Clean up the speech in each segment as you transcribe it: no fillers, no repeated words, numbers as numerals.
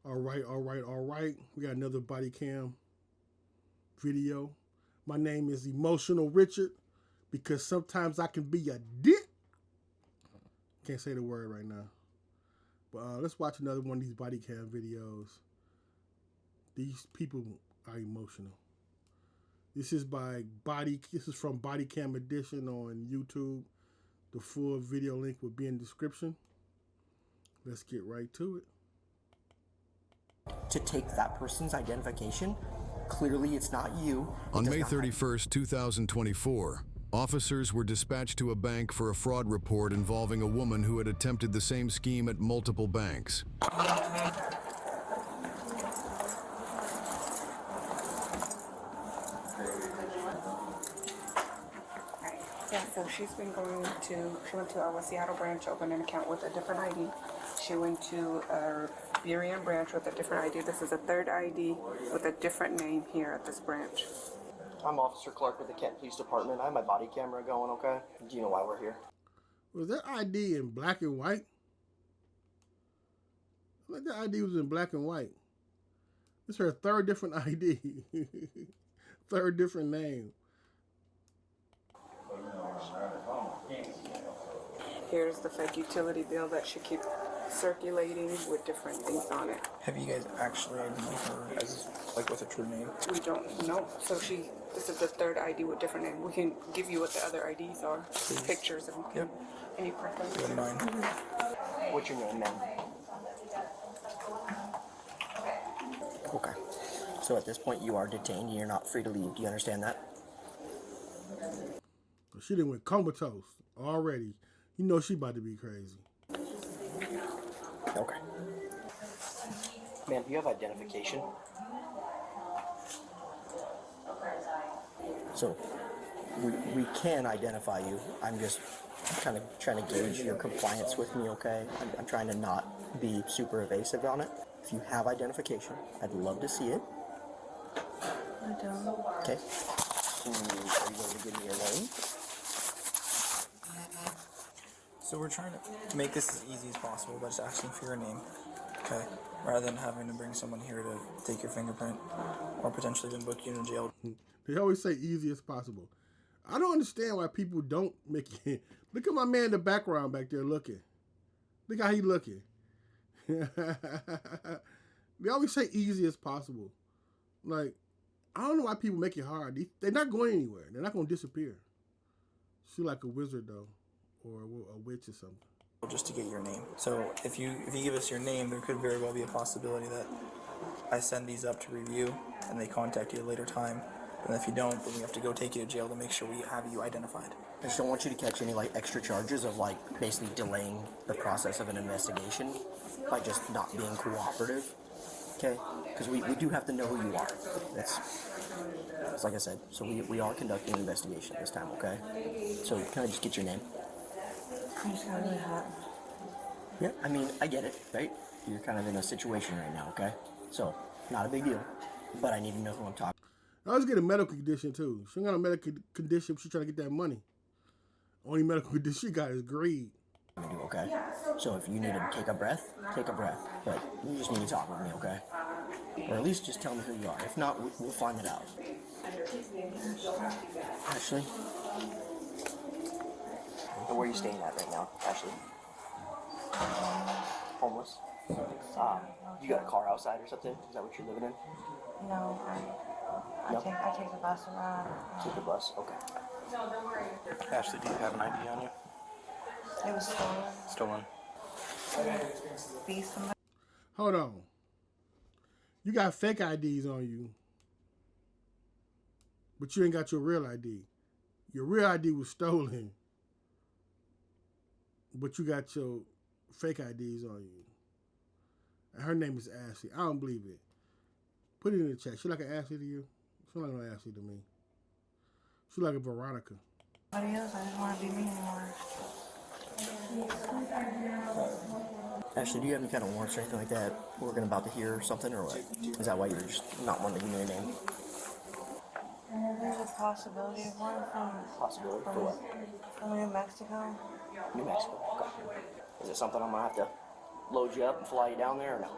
All right. We got another body cam video. My name is Emotional Richard because sometimes I can be a dick. Can't say the word right now. But let's watch another one of these body cam videos. These people are emotional. This is from Body Cam Edition on YouTube. The full video link will be in the description. Let's get right to it. To take that person's identification, clearly it's not you. On May 31st, 2024, officers were dispatched to a bank for a fraud report involving a woman who had attempted the same scheme at multiple banks. Yeah, so she went to our Seattle branch, opened an account with a different ID. She went to our Burien branch with a different ID. This is a third ID with a different name here at this branch. I'm Officer Clark with the Kent Police Department. I have my body camera going, okay? Do you know why we're here? Was that ID in black and white? I think the ID was in black and white. It's her third different ID. Third different name. Here's the fake utility bill that she keeps circulating with different things on it. Have you guys actually ID'd her as, like, with a true name? We don't know. So this is the third ID with different name. We can give you what the other IDs are. Please. Pictures of them. Yep. Any preference? You wouldn't mind? What's your name, ma'am? Okay. So at this point, you are detained and you're not free to leave. Do you understand that? She done went comatose already. You know she about to be crazy. Okay. Ma'am, do you have identification? So, we can identify you. I'm just kind of trying to gauge your compliance with me, okay? I'm trying to not be super evasive on it. If you have identification, I'd love to see it. I don't. Okay. Are you going to give me your name? So we're trying to make this as easy as possible by just asking for your name, okay? Rather than having to bring someone here to take your fingerprint or potentially even book you in jail. They always say easy as possible. I don't understand why people don't make it. Look at my man in the background back there looking. Look how he looking. They always say easy as possible. Like, I don't know why people make it hard. They're not going anywhere. They're not going to disappear. She's like a wizard, though. Or a witch or something. Just to get your name. So if you give us your name, there could very well be a possibility that I send these up to review and they contact you at a later time. And if you don't, then we have to go take you to jail to make sure we have you identified. I just don't want you to catch any like extra charges of like basically delaying the process of an investigation by just not being cooperative. Okay? Because we do have to know who you are. That's like I said. So we are conducting an investigation this time, okay? So can I just get your name? I'm just really hot. Yeah, I mean, I get it, right? You're kind of in a situation right now, okay? So, not a big deal, but I need to know who I'm talking I always get a medical condition, too. She ain't got a medical condition. She's trying to get that money. Only medical condition she got is greed. to, okay? So if you need to take a breath, but you just need to talk with me, okay? Or at least just tell me who you are. If not, we'll find it out. Ashley? And where are you staying at right now, Ashley? Homeless? You got a car outside or something? Is that what you're living in? No, I take the bus around. Take the bus? Okay. Ashley, do you have an ID on you? It was stolen. Stolen. Be somebody. Hold on. You got fake IDs on you, but you ain't got your real ID. Your real ID was stolen, but you got your fake IDs on you. And her name is Ashley. I don't believe it. Put it in the chat. She like an Ashley to you? She like an Ashley to me. She like a Veronica. Somebody else. I didn't want to be me anymore. Ashley, do you have any kind of warrants or anything like that? We're about to hear something, or what? Is that why you're just not wanting to give me your name? There's a possibility of one Possibility for what? from New Mexico. New Mexico. Okay. Is it something I'm gonna have to load you up and fly you down there, or no?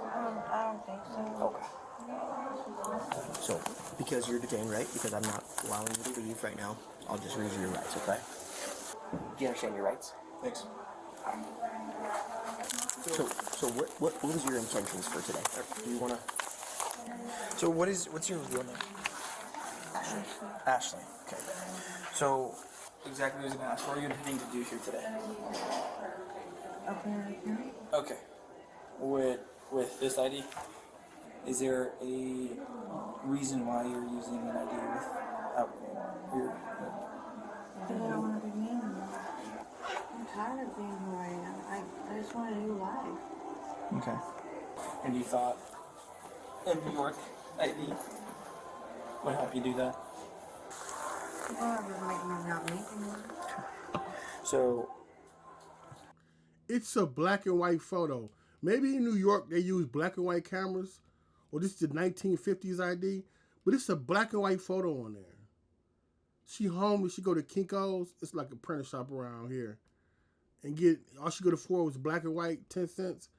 I don't think so. Okay. So, because you're detained, right? Because I'm not allowing you to leave right now, I'll just review your rights, okay? Do you understand your rights? Thanks. So what was your intentions for today? Do you want to... So what's your real name? Ashley. Okay. So exactly what I was going to ask. What are you intending to do here today? Open an account? Okay. With this ID, is there a reason why you're using an ID without your? Because I don't want to be mean anymore. I'm tired of being who I am. I just want a new life. Okay. And you thought a New York ID would help you do that? People are making me not me anymore. So It's a black and white photo. Maybe in New York they use black and white cameras, or this is the 1950s ID, but it's a black and white photo on there. She homeless. She go to Kinko's. It's like a printer shop around here, and get all she go to for was black and white, 10 cents.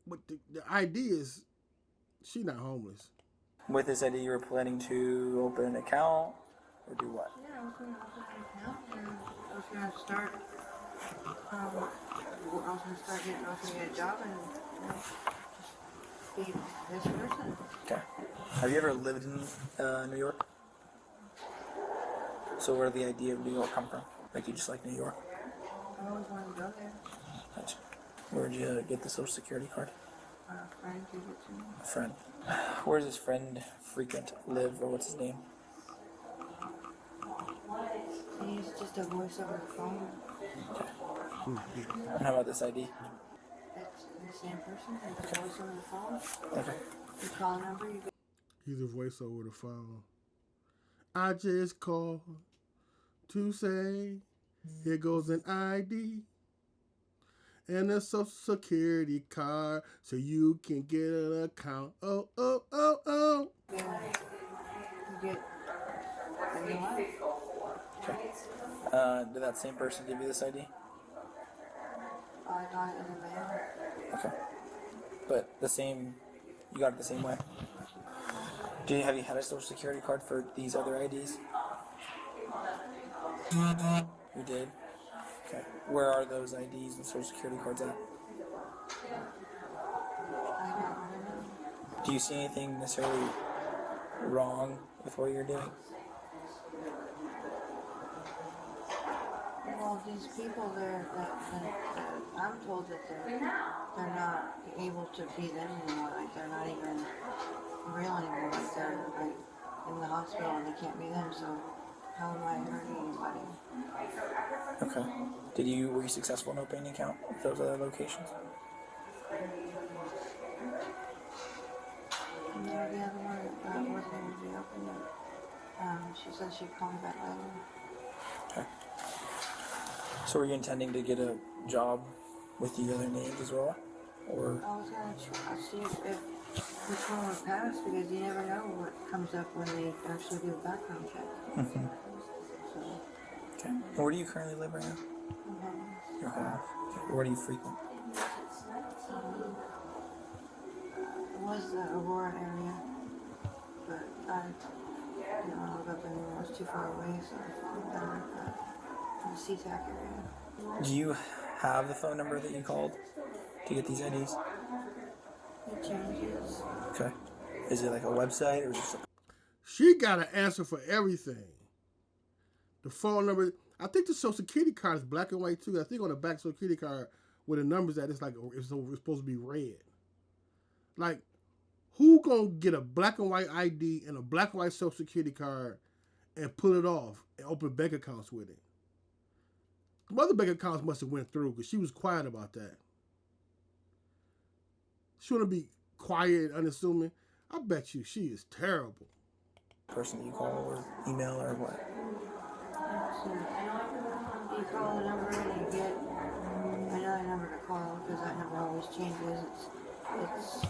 But the ID is she not homeless. with this ID, you were planning to open an account or do what? Yeah, I was going to open an account and I was going to start. I was going to get a job and just be this person. Okay. Have you ever lived in New York? So where did the idea of New York come from? Like you just like New York? I always wanted to go there. Gotcha. Where did you get the Social Security card? A friend gave it to me. A friend. Where does this friend frequent live, or what's his name? He's just a voice over the phone. Okay. And how about this ID? That's the same person. It's a voice over the phone. Okay. You call a number, you get. He's a voice over the phone. I just called to say here goes an ID and a social security card so you can get an account. Oh, oh, oh, oh. You get a new life. Okay. Did that same person give you this ID? I got it in the mail. Okay. But the same, you got it the same way? Have you had a social security card for these other IDs? You did? Okay. Where are those IDs and social security cards at? I don't know. Do you see anything necessarily wrong with what you're doing? Well, these people there, that I'm told that they're not able to be them anymore. Like they're not even real anymore. Like they're like in the hospital and they can't be them. So how am I hurting anybody? Okay. Were you successful in opening an account with those other locations? And the other one wasn't able to be open yet. She said she'd call me back later. Okay. So were you intending to get a job with the other names as well? Or I was gonna see if which one would pass because you never know what comes up when they actually do a background check. So, okay. And where do you currently live right now? Your home. Okay. Where do you frequent? it was the Aurora area, but I didn't want to live up anywhere. It was too far away, so I found better in the SeaTac area. Do you have the phone number that you called to get these IDs? It changes. Okay. Is it like a website or just She got an answer for everything. The phone number. I think the social security card is black and white too. I think on the back social security card where the numbers at, it's like it's supposed to be red. Like, who gonna get a black and white ID and a black and white social security card and pull it off and open bank accounts with it? The other bank accounts must have went through because she was quiet about that. She wanna be quiet and unassuming. I bet you she is terrible. person that you call or email or what? So you call a number and you get another number to call because that number always changes. It's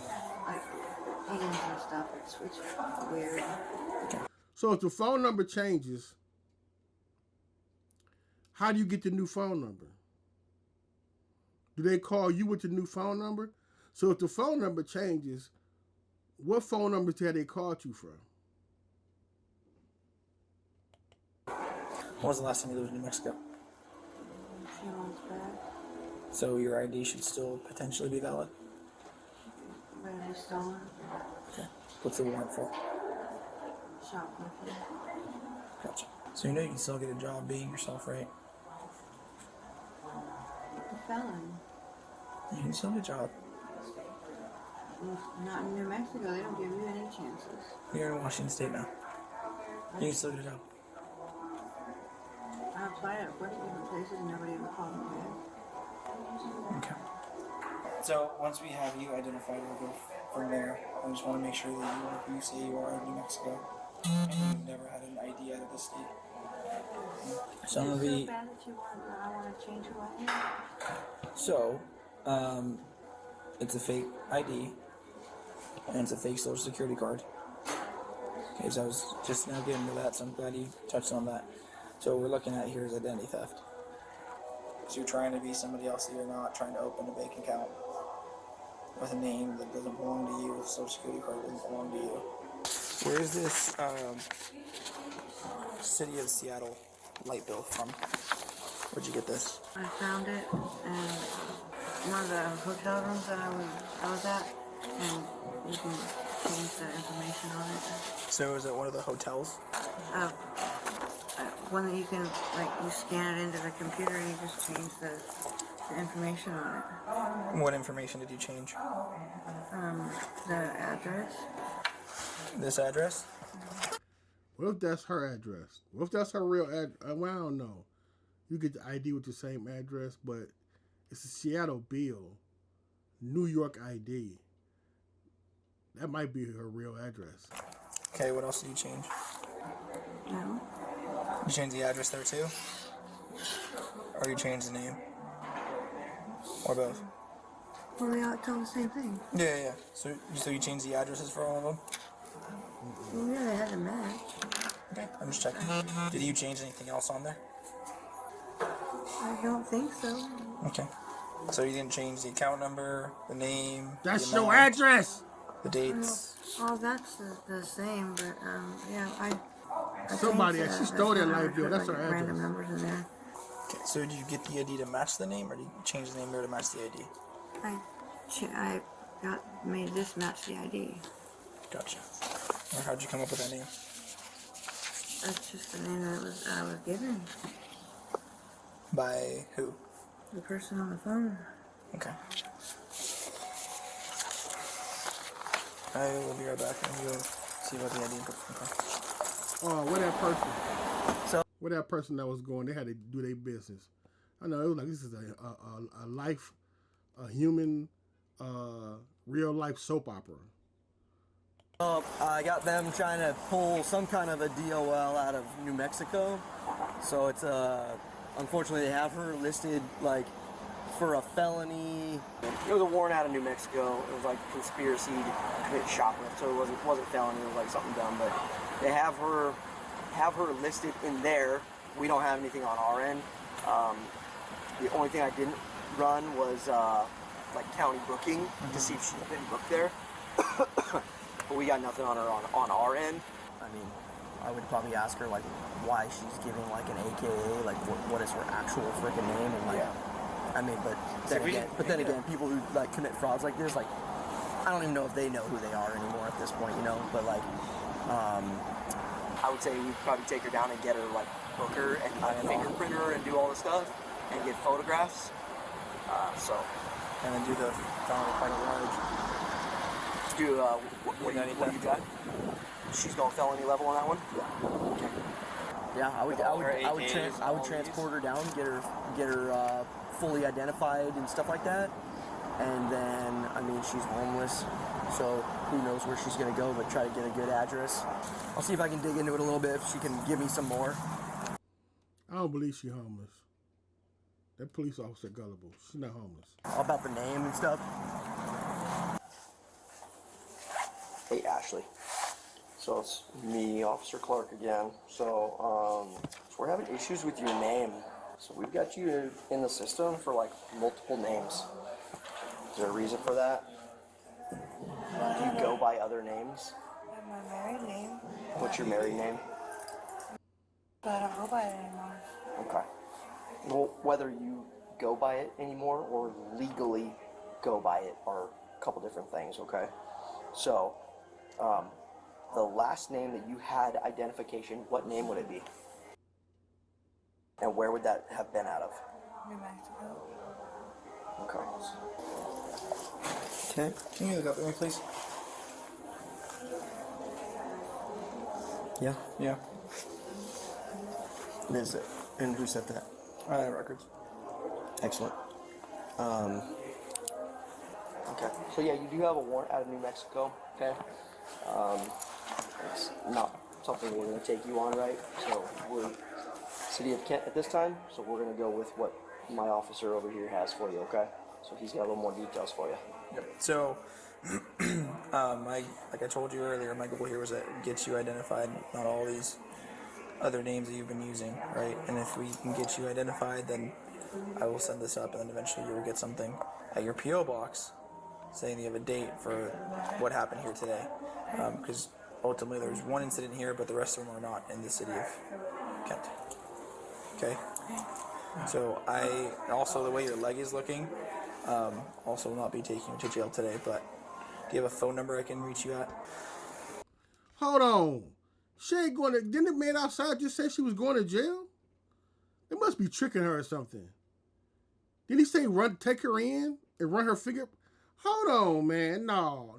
like hands and stuff. It's weird. So if the phone number changes, how do you get the new phone number? Do they call you with the new phone number? So if the phone number changes, what phone numbers had they called you from? When was the last time you lived in New Mexico? A few months back. So your ID should still potentially be valid? But it was stolen. Okay. What's the warrant for? Shoplifting. Gotcha. So you know you can still get a job being yourself, right? A felon. You can still get a job. Not in New Mexico. They don't give you any chances. You're in Washington State now. You can still get a job. I applied at a bunch of different places and nobody ever called me back. Okay. So once we have you identified, we'll go from there. I just want to make sure that you are who you say you are in New Mexico, and you've never had an ID out of the state. So I'm gonna It's be. so bad that you want, that I want to change who I am. So, it's a fake ID, and it's a fake social security card. Okay, so I was just now getting to that, so I'm glad you touched on that. So what we're looking at here is identity theft. So you're trying to be somebody else that you're not, trying to open a bank account with a name that doesn't belong to you, with a social security card that doesn't belong to you. Where is this City of Seattle light bill from? Where'd you get this? I found it in one of the hotel rooms that I was at, and you can change the information on it. So is it one of the hotels? One that you can, like, you scan it into the computer and you just change the information on it. What information did you change? The address. This address? What if that's her address? What if that's her real address? Well, I don't know. You get the ID with the same address, but it's a Seattle bill, New York ID. That might be her real address. Okay, what else did you change? No. You changed the address there too? Or you changed the name? Or both? Well, they all tell the same thing. Yeah. So you changed the addresses for all of them? Well, yeah, they had to match. Okay, I'm just checking. Did you change anything else on there? I don't think so. Okay. So you didn't change the account number, the name, That's the your amount, address. the dates? All that's the same, but yeah, I Somebody changed, actually stole that phone light number, bill. put, That's like, her random address. numbers in there. Okay, so did you get the ID to match the name, or did you change the name there to match the ID? I made this match the ID. Gotcha. Or how'd you come up with that name? That's just the name that I was given. By who? The person on the phone. Okay. I will be right back and we'll see about the ID. Okay. Where that person? Where that person that was going? They had to do their business. I know it was like this is a life, a human, real life soap opera. I got them trying to pull some kind of a DOL out of New Mexico. So it's unfortunately they have her listed like for a felony. It was a warrant out of New Mexico. It was like conspiracy to commit shoplift. So it wasn't felony. It was like something dumb. But they have her listed in there. We don't have anything on our end. The only thing I didn't run was like county booking to see if she's been booked there. But we got nothing on her on our end. I mean, I would probably ask her like why she's giving like an AKA, like what is her actual freaking name, and like, I mean, but then again, people who like commit frauds like this, like, I don't even know if they know who they are anymore at this point, you know. But like, I would say we'd probably take her down and get her like book her and fingerprint her and do all the stuff and get photographs. And then do the felony quite large. Do what do you got? She's going felony level on that one. Yeah, I would transport her down, get her fully identified and stuff like that. And then, I mean, she's homeless, so who knows where she's gonna go? But try to get a good address. I'll see if I can dig into it a little bit. If she can give me some more. I don't believe she's homeless. That police officer gullible. She's not homeless. All about the name and stuff. Hey, Ashley. So it's me, Officer Clark again. So we're having issues with your name. So we've got you in the system for like multiple names. Is there a reason for that? Do you go by other names? I have my married name, What's your married name? but I don't go by it anymore. Okay. Well, whether you go by it anymore or legally go by it are a couple different things, okay? So, the last name that you had identification, what name would it be? And where would that have been out of? New Mexico. Okay. Okay. Can you look up at me, please? Yeah. Yeah. What is it? And who said that? Records. Excellent. Okay. So yeah, you do have a warrant out of New Mexico. Okay. It's not something we're going to take you on, right? So we're City of Kent at this time. So we're going to go with what my officer over here has for you. Okay. So he's got a little more details for you. Yep. So, like I told you earlier, my goal here was to get you identified, not all these other names that you've been using, right? And if we can get you identified, then I will send this up, and then eventually you will get something at your PO box saying you have a date for what happened here today. Because ultimately there's one incident here, but the rest of them are not in the city of Kent. Okay. So I also, the way your leg is looking, also will not be taking you to jail today. But do you have a phone number I can reach you at? Hold on. She ain't going to... Didn't the man outside just say she was going to jail? They must be tricking her or something. Did he say take her in and run her finger? Hold on, man. No.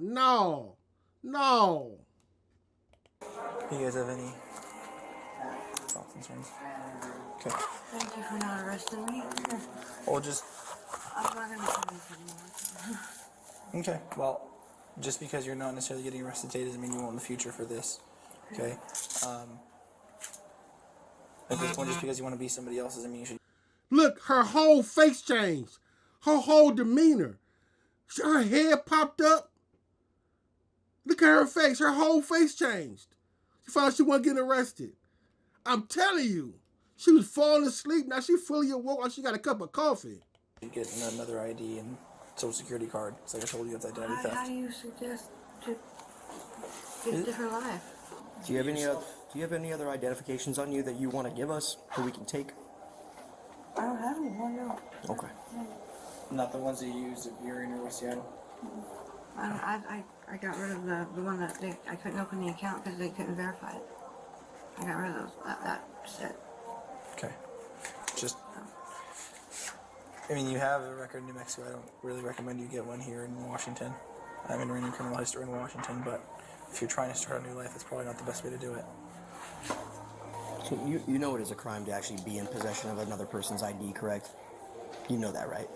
Do you guys have any thoughts, concerns? Okay. Thank you for not arresting me. Well, just... I'm not going to do this anymore. Okay. Well, just because you're not necessarily getting arrested today doesn't mean you won't in the future for this. Okay? At this point, just because you want to be somebody else doesn't mean you should... Look, her whole face changed. Her whole demeanor. Her head popped up. Look at her face. Her whole face changed. She found out she wasn't getting arrested. I'm telling you. She was falling asleep. Now she fully awoke like she got a cup of coffee. You get another ID and social security card. It's like I told you, it's identity How theft. do you suggest to get a different life? Do you have any other identifications on you that you want to give us that we can take? I don't have anyone, no. Okay. Not the ones that you used at Burien or West Seattle? I got rid of the one that I couldn't open the account because they couldn't verify it. I got rid of those. That's it. Okay. Just... I mean, you have a record in New Mexico. I don't really recommend you get one here in Washington. I'm in your criminal history in Washington, but if you're trying to start a new life, it's probably not the best way to do it. So you know it is a crime to actually be in possession of another person's ID, correct? You know that, right?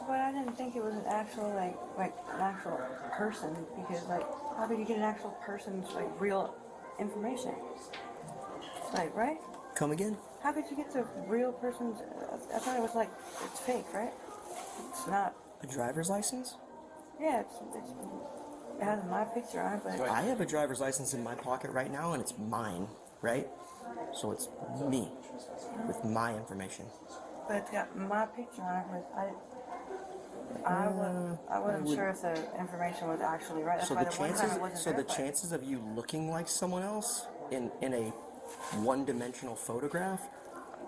But I didn't think it was an actual like an actual person because how could you get an actual person's real information? Right? Come again? How could you get the real person's? I thought it was it's fake, right? It's not. A driver's license? Yeah, it has my picture on it, but I have a driver's license in my pocket right now, and it's mine, right? So it's me with my information. it's got my picture on it. But I wasn't sure if the information was actually right. That's So why the the one time chances, it wasn't so the verified. chances of you looking like someone else in a one-dimensional photograph,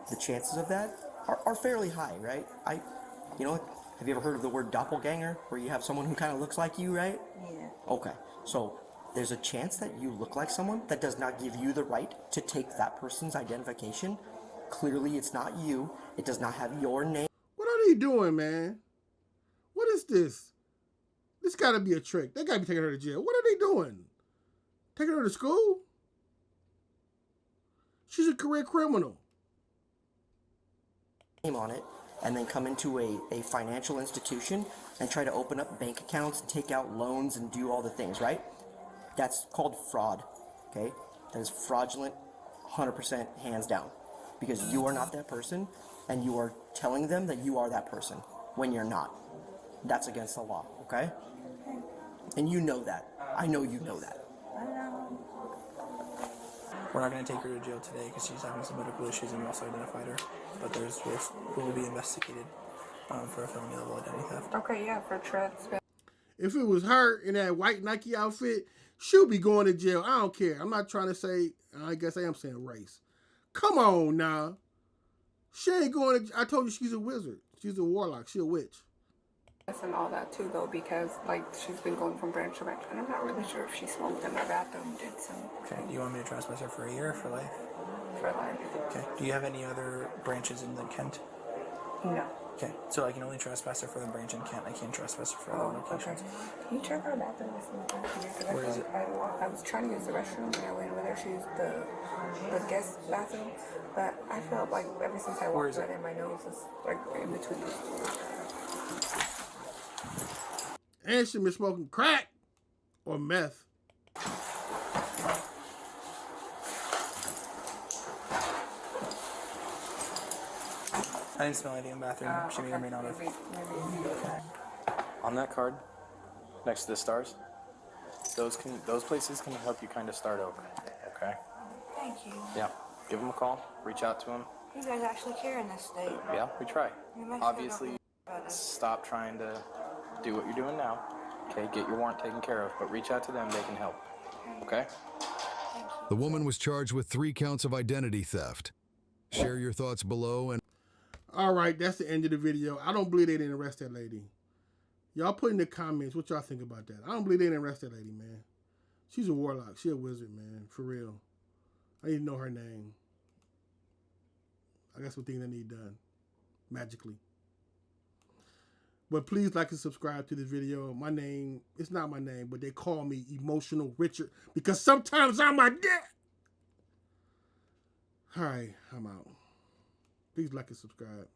the chances of that are fairly high, right? Have you ever heard of the word doppelganger, where you have someone who kind of looks like you, right? Yeah. Okay, so there's a chance that you look like someone. That does not give you the right to take that person's identification. Clearly, it's not you. It does not have your name. What are they doing, man? What is this? This got to be a trick. They got to be taking her to jail. What are they doing? Taking her to school? She's a career criminal. Name on it, and then come into a financial institution and try to open up bank accounts and take out loans and do all the things, right? That's called fraud, okay? That is fraudulent, 100% hands down, because you are not that person, and you are telling them that you are that person when you're not. That's against the law, okay? And you know that. I know you know that. I know. We're not going to take her to jail today because she's having some medical issues and we also identified her. But we will be investigated for a felony level identity theft. Okay, yeah, for threats. If it was her in that white Nike outfit, she'll be going to jail. I don't care. I'm not trying to say, I guess I am saying race. Come on now. She ain't going to, I told you she's a wizard. She's a warlock. She's a witch. And all that too, though, because like she's been going from branch to branch, and I'm not really sure if she smoked in my bathroom, did some Okay. Do you want me to trespass her for a year or for life? for life. Okay. Do you have any other branches in the Kent? No. Okay. So I can only trespass her for the branch in Kent. I can't trespass her for other Okay. locations. Can you check our bathroom with me? Where is it? I was trying to use the restroom, and I went over there. She used the guest bathroom, but I felt like ever since I Where walked is it? right in, my nose is like in between. And she been smoking crack or meth. I didn't smell anything in the bathroom. She may or may not have. Maybe. On that card, next to the stars, those places can help you kind of start over. Okay. Thank you. Yeah. Give them a call. Reach out to them. You guys actually care in this state. Yeah, we try. You make sure Obviously, about it. stop trying to do what you're doing now. Okay, get your warrant taken care of, but reach out to them. They can help. Okay. The woman was charged with 3 counts of identity theft. Share your thoughts below and All right, that's the end of the video. I don't believe they didn't arrest that lady. Y'all put in the comments what y'all think about that. I don't believe they didn't arrest that lady, man. She's a warlock. She's a wizard, man. For real. I need to know her name. I got some things I need done. Magically. But please like and subscribe to this video. My name, it's not my name, but they call me Emotional Richard because sometimes I'm a dick. All right, I'm out. Please like and subscribe.